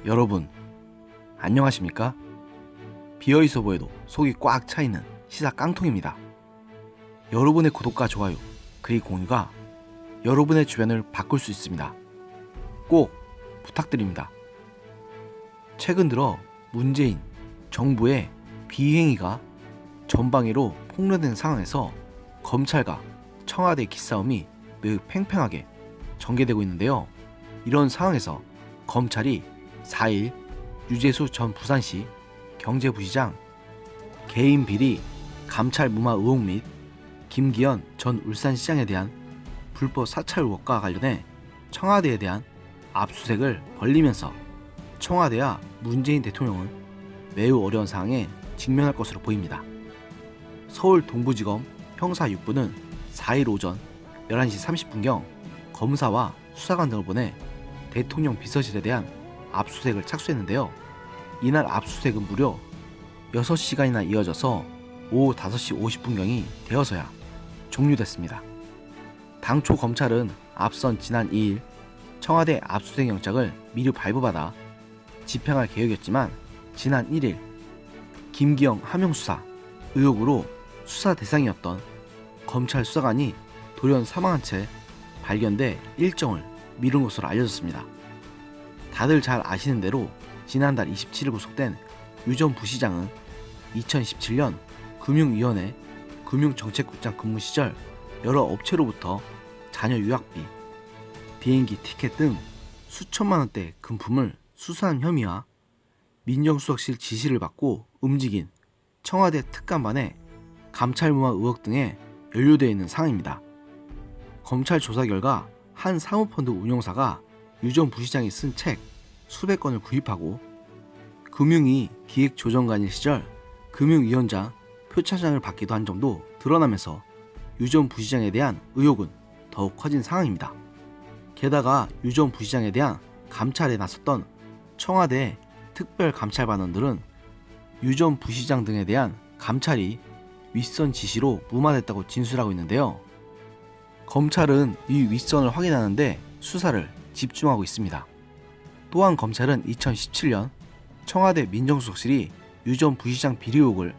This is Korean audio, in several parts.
여러분, 안녕하십니까? 비어있어 보여도 속이 꽉 차있는 시사 깡통입니다. 여러분의 구독과 좋아요, 그리고 공유가 여러분의 주변을 바꿀 수 있습니다. 꼭 부탁드립니다. 최근 들어 문재인 정부의 비행위가 전방위로 폭로된 상황에서 검찰과 청와대 기싸움이 매우 팽팽하게 전개되고 있는데요. 이런 상황에서 검찰이 4일 유재수 전 부산시 경제부시장 개인 비리 감찰 무마 의혹 및 김기현 전 울산시장에 대한 불법 사찰 의혹과 관련해 청와대에 대한 압수수색을 벌리면서 청와대와 문재인 대통령은 매우 어려운 상황에 직면할 것으로 보입니다. 서울 동부지검 형사 6부는 4일 오전 11시 30분경 검사와 수사관 등을 보내 대통령 비서실에 대한 압수수색을 착수했는데요. 이날 압수수색은 무려 6시간이나 이어져서 오후 5시 50분경이 되어서야 종료됐습니다. 당초 검찰은 앞선 지난 2일 청와대 압수수색 영장을 미리 발부받아 집행할 계획이었지만 지난 1일 김기영 하명수사 의혹으로 수사 대상이었던 검찰 수사관이 돌연 사망한 채 발견돼 일정을 미룬 것으로 알려졌습니다. 다들 잘 아시는 대로 지난달 27일 구속된 유 전 부시장은 2017년 금융위원회 금융정책국장 근무 시절 여러 업체로부터 자녀 유학비, 비행기 티켓 등 수천만 원대 금품을 수수한 혐의와 민정수석실 지시를 받고 움직인 청와대 특감반의 감찰무마 의혹 등에 연루되어 있는 상황입니다. 검찰 조사 결과 한 사모펀드 운용사가 유 전 부시장이 쓴 책 수백 건을 구입하고 금융위 기획조정관일 시절 금융위원장 표창장을 받기도 한 점도 드러나면서 유 전 부시장에 대한 의혹은 더욱 커진 상황입니다. 게다가 유 전 부시장에 대한 감찰에 나섰던 청와대 특별감찰반원들은 유 전 부시장 등에 대한 감찰이 윗선 지시로 무마됐다고 진술하고 있는데요. 검찰은 이 윗선을 확인하는데 수사를 집중하고 있습니다. 또한 검찰은 2017년 청와대 민정수석실이 유 전 부시장 비리 의혹을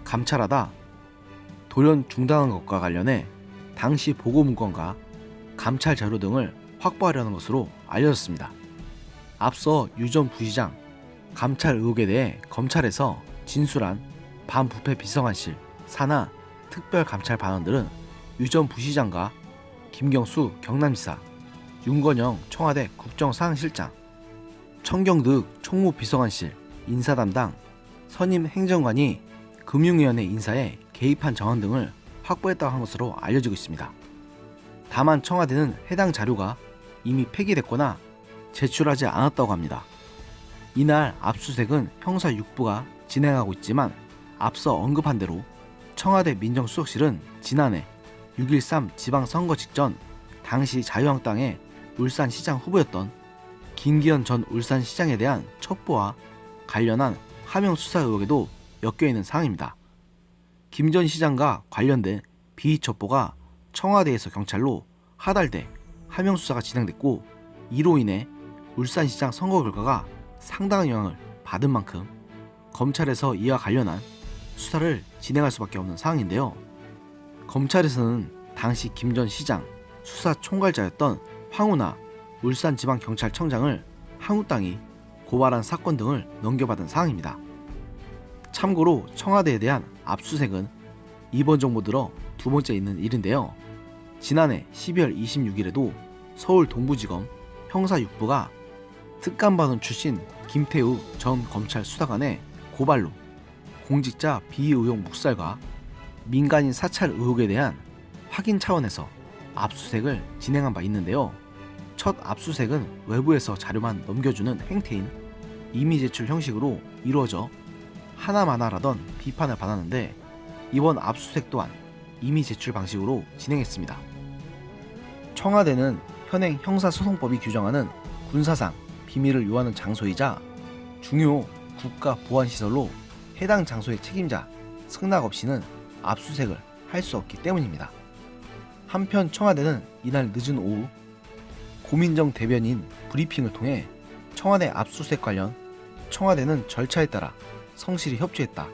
감찰하다 돌연 중단한 것과 관련해 당시 보고문건과 감찰 자료 등을 확보하려는 것으로 알려졌습니다. 앞서 유 전 부시장 감찰 의혹에 대해 검찰에서 진술한 반부패 비서관실 산하 특별감찰반원들은 유 전 부시장과 김경수 경남지사, 윤건영 청와대 국정상황실장, 청경득 총무비서관실 인사담당 선임 행정관이 금융위원회 인사에 개입한 정황 등을 확보했다고 한 것으로 알려지고 있습니다. 다만 청와대는 해당 자료가 이미 폐기됐거나 제출하지 않았다고 합니다. 이날 압수수색은 형사 6부가 진행하고 있지만 앞서 언급한 대로 청와대 민정수석실은 지난해 6.13 지방선거 직전 당시 자유한국당의 울산시장 후보였던 김기현 전 울산시장에 대한 첩보와 관련한 하명 수사 의혹에도 엮여있는 상황입니다. 김 전 시장과 관련된 비위 첩보가 청와대에서 경찰로 하달돼 하명 수사가 진행됐고 이로 인해 울산시장 선거 결과가 상당한 영향을 받은 만큼 검찰에서 이와 관련한 수사를 진행할 수밖에 없는 상황인데요. 검찰에서는 당시 김 전 시장 수사 총괄자였던 황운하 울산지방경찰청장을 한국당이 고발한 사건 등을 넘겨받은 상황입니다. 참고로 청와대에 대한 압수수색은 이번 정부 들어 두 번째 있는 일인데요. 지난해 12월 26일에도 서울 동부지검 형사 6부가 특감반원 출신 김태우 전 검찰 수사관의 고발로 공직자 비위 의혹 묵살과 민간인 사찰 의혹에 대한 확인 차원에서 압수수색을 진행한 바 있는데요. 첫 압수수색은 외부에서 자료만 넘겨주는 행태인 임의 제출 형식으로 이루어져 하나마나라던 비판을 받았는데 이번 압수수색 또한 임의 제출 방식으로 진행했습니다. 청와대는 현행 형사소송법이 규정하는 군사상 비밀을 요하는 장소이자 중요 국가보안시설로 해당 장소의 책임자 승낙 없이는 압수수색을 할 수 없기 때문입니다. 한편 청와대는 이날 늦은 오후 고민정 대변인 브리핑을 통해 청와대 압수수색 관련 청와대는 절차에 따라 성실히 협조했다.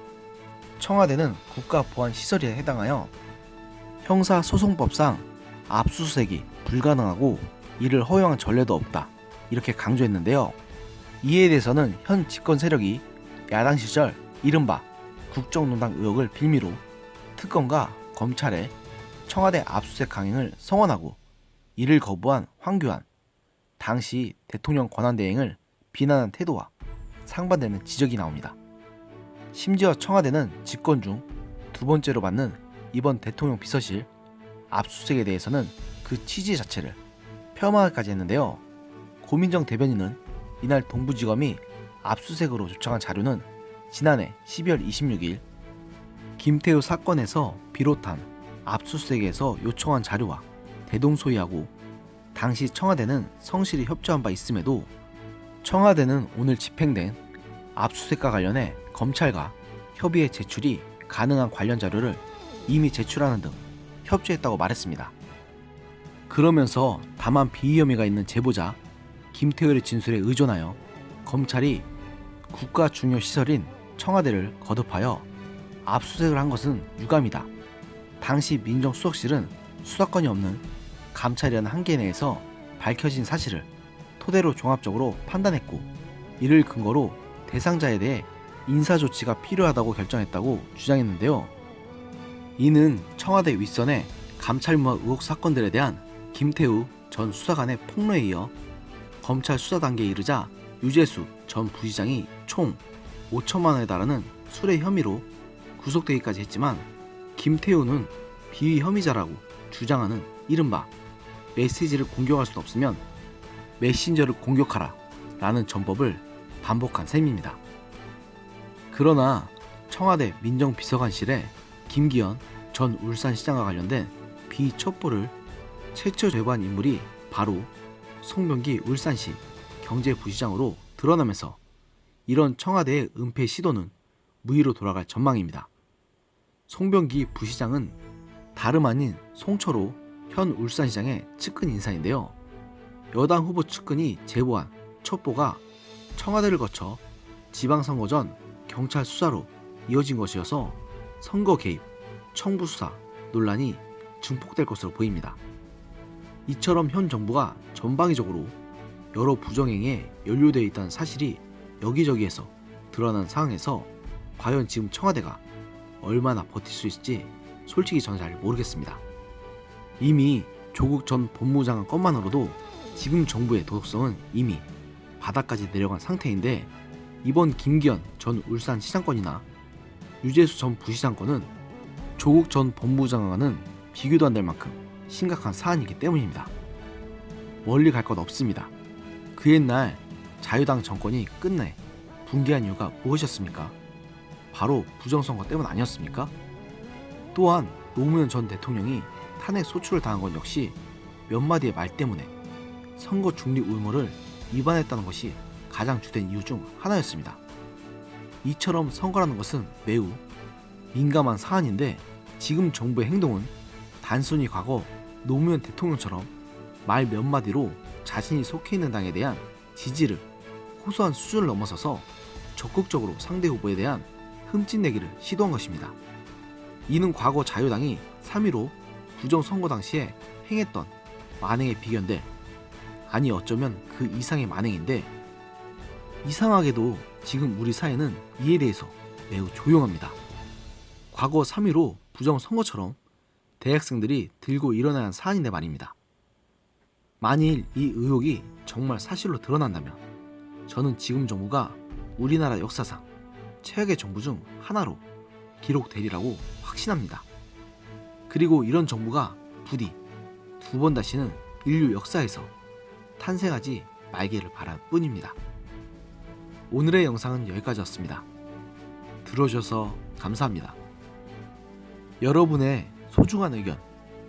청와대는 국가보안시설에 해당하여 형사소송법상 압수수색이 불가능하고 이를 허용한 전례도 없다. 이렇게 강조했는데요. 이에 대해서는 현 집권 세력이 야당 시절 이른바 국정농단 의혹을 빌미로 특검과 검찰에 청와대 압수수색 강행을 성원하고 이를 거부한 황교안 당시 대통령 권한대행을 비난한 태도와 상반되는 지적이 나옵니다. 심지어 청와대는 집권 중 두 번째로 받는 이번 대통령 비서실 압수수색에 대해서는 그 취지 자체를 폄하하기까지 했는데요. 고민정 대변인은 이날 동부지검이 압수수색으로 요청한 자료는 지난해 12월 26일 김태우 사건에서 비롯한 압수수색에서 요청한 자료와 대동소이하고 당시 청와대는 성실히 협조한 바 있음에도 청와대는 오늘 집행된 압수수색과 관련해 검찰과 협의해 제출이 가능한 관련 자료를 이미 제출하는 등 협조했다고 말했습니다. 그러면서 다만 비위 혐의가 있는 제보자 김태우의 진술에 의존하여 검찰이 국가 중요 시설인 청와대를 거듭하여 압수수색을 한 것은 유감이다. 당시 민정수석실은 수사권이 없는 감찰이라는 한계 내에서 밝혀진 사실을 토대로 종합적으로 판단했고 이를 근거로 대상자에 대해 인사조치가 필요하다고 결정했다고 주장했는데요. 이는 청와대 윗선의 감찰무화 의혹 사건들에 대한 김태우 전 수사관의 폭로에 이어 검찰 수사 단계에 이르자 유재수 전 부시장이 총 5천만 원에 달하는 수뢰 혐의로 구속되기까지 했지만 김태우는 비위 혐의자라고 주장하는 이른바 메시지를 공격할 수 없으면 메신저를 공격하라 라는 전법을 반복한 셈입니다. 그러나 청와대 민정비서관실에 김기현 전 울산시장과 관련된 비첩보를 최초 제보한 인물이 바로 송병기 울산시 경제부시장으로 드러나면서 이런 청와대의 은폐 시도는 무의로 돌아갈 전망입니다. 송병기 부시장은 다름 아닌 송철호 현 울산시장의 측근 인사인데요. 여당 후보 측근이 제보한 첩보가 청와대를 거쳐 지방선거 전 경찰 수사로 이어진 것이어서 선거 개입, 청부 수사 논란이 증폭될 것으로 보입니다. 이처럼 현 정부가 전방위적으로 여러 부정행위에 연루되어 있다는 사실이 여기저기에서 드러난 상황에서 과연 지금 청와대가 얼마나 버틸 수 있을지 솔직히 저는 잘 모르겠습니다. 이미 조국 전 법무장관 것만으로도 지금 정부의 도덕성은 이미 바닥까지 내려간 상태인데 이번 김기현 전 울산시장권이나 유재수 전 부시장권은 조국 전 법무장관과는 비교도 안 될 만큼 심각한 사안이기 때문입니다. 멀리 갈 것 없습니다. 그 옛날 자유당 정권이 끝내 붕괴한 이유가 무엇이었습니까? 바로 부정선거 때문 아니었습니까? 또한 노무현 전 대통령이 탄핵 소추를 당한 건 역시 몇 마디의 말 때문에 선거 중립 의무를 위반했다는 것이 가장 주된 이유 중 하나였습니다. 이처럼 선거라는 것은 매우 민감한 사안인데 지금 정부의 행동은 단순히 과거 노무현 대통령처럼 말 몇 마디로 자신이 속해 있는 당에 대한 지지를 호소한 수준을 넘어서서 적극적으로 상대 후보에 대한 흠집내기를 시도한 것입니다. 이는 과거 자유당이 3.15 부정선거 당시에 행했던 만행에 비견될, 아니 어쩌면 그 이상의 만행인데 이상하게도 지금 우리 사회는 이에 대해서 매우 조용합니다. 과거 3.15 부정선거처럼 대학생들이 들고 일어나야 한 사안인데 말입니다. 만일 이 의혹이 정말 사실로 드러난다면 저는 지금 정부가 우리나라 역사상 최악의 정부 중 하나로 기록되리라고 확신합니다. 그리고 이런 정부가 부디 두 번 다시는 인류 역사에서 탄생하지 말기를 바랄 뿐입니다. 오늘의 영상은 여기까지였습니다. 들어주셔서 감사합니다. 여러분의 소중한 의견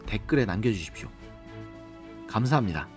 댓글에 남겨주십시오. 감사합니다.